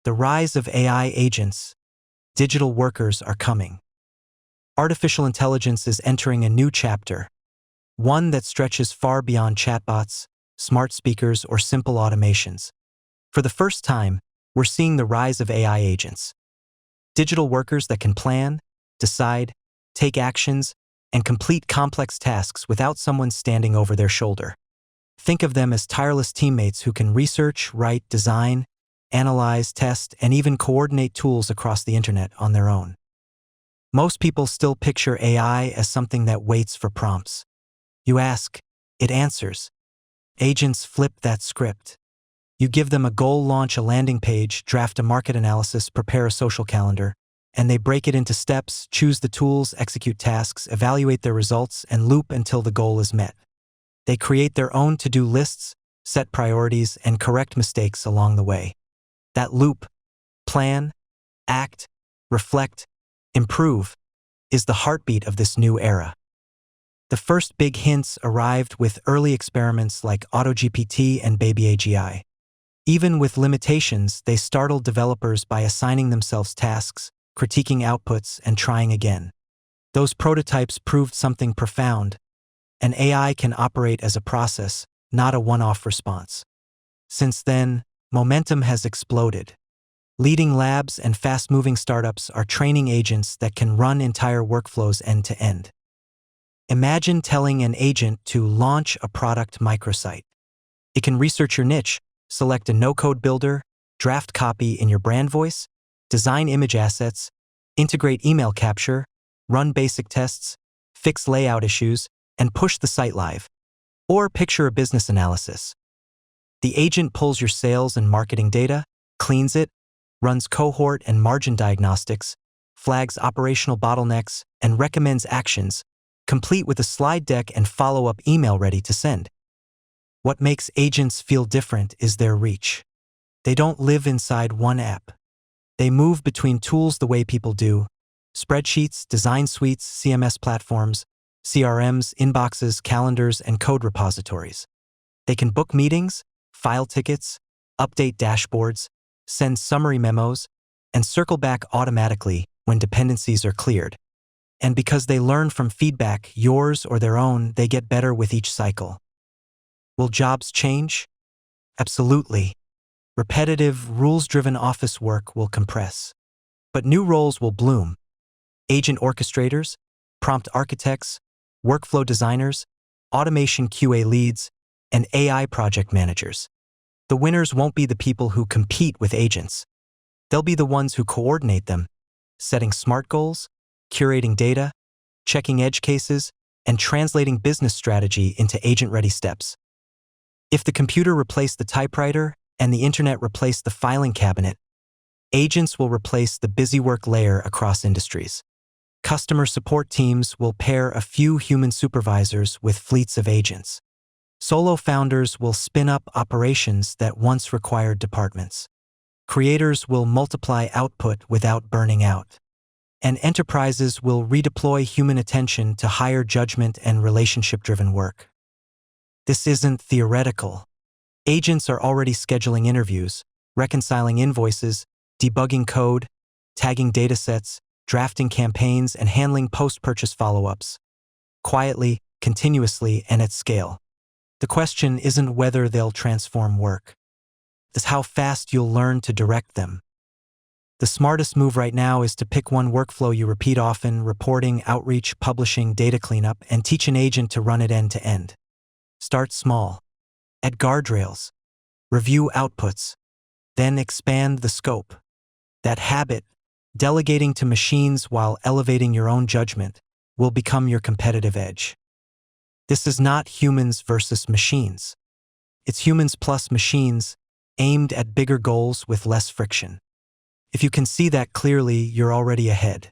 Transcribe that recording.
The rise of AI agents. Digital workers are coming. Artificial intelligence is entering a new chapter, one that stretches far beyond chatbots, smart speakers, or simple automations. For the first time, we're seeing the rise of AI agents. Digital workers that can plan, decide, take actions, and complete complex tasks without someone standing over their shoulder. Think of them as tireless teammates who can research, write, design, analyze, test, and even coordinate tools across the internet on their own. Most people still picture AI as something that waits for prompts. You ask, it answers. Agents flip that script. You give them a goal, launch a landing page, draft a market analysis, prepare a social calendar, and they break it into steps, choose the tools, execute tasks, evaluate their results, and loop until the goal is met. They create their own to-do lists, set priorities, and correct mistakes along the way. That loop, plan, act, reflect, improve, is the heartbeat of this new era. The first big hints arrived with early experiments like AutoGPT and Baby AGI. Even with limitations, they startled developers by assigning themselves tasks, critiquing outputs, and trying again. Those prototypes proved something profound. An AI can operate as a process, not a one-off response. Since then, momentum has exploded. Leading labs and fast-moving startups are training agents that can run entire workflows end-to-end. Imagine telling an agent to launch a product microsite. It can research your niche, select a no-code builder, draft copy in your brand voice, design image assets, integrate email capture, run basic tests, fix layout issues, and push the site live. Or picture a business analysis. The agent pulls your sales and marketing data, cleans it, runs cohort and margin diagnostics, flags operational bottlenecks, and recommends actions, complete with a slide deck and follow-up email ready to send. What makes agents feel different is their reach. They don't live inside one app. They move between tools the way people do: spreadsheets, design suites, CMS platforms, CRMs, inboxes, calendars, and code repositories. They can book meetings, file tickets, update dashboards, send summary memos, and circle back automatically when dependencies are cleared. And because they learn from feedback, yours or their own, they get better with each cycle. Will jobs change? Absolutely. Repetitive, rules-driven office work will compress. But new roles will bloom. Agent orchestrators, prompt architects, workflow designers, automation QA leads, and AI project managers. The winners won't be the people who compete with agents. They'll be the ones who coordinate them, setting smart goals, curating data, checking edge cases, and translating business strategy into agent-ready steps. If the computer replaced the typewriter and the internet replaced the filing cabinet, agents will replace the busywork layer across industries. Customer support teams will pair a few human supervisors with fleets of agents. Solo founders will spin up operations that once required departments. Creators will multiply output without burning out. And enterprises will redeploy human attention to higher judgment and relationship-driven work. This isn't theoretical. Agents are already scheduling interviews, reconciling invoices, debugging code, tagging datasets, drafting campaigns, and handling post-purchase follow-ups. Quietly, continuously, and at scale. The question isn't whether they'll transform work. It's how fast you'll learn to direct them. The smartest move right now is to pick one workflow you repeat often: reporting, outreach, publishing, data cleanup, and teach an agent to run it end-to-end. Start small. Add guardrails. Review outputs. Then expand the scope. That habit, delegating to machines while elevating your own judgment, will become your competitive edge. This is not humans versus machines. It's humans plus machines, aimed at bigger goals with less friction. If you can see that clearly, you're already ahead.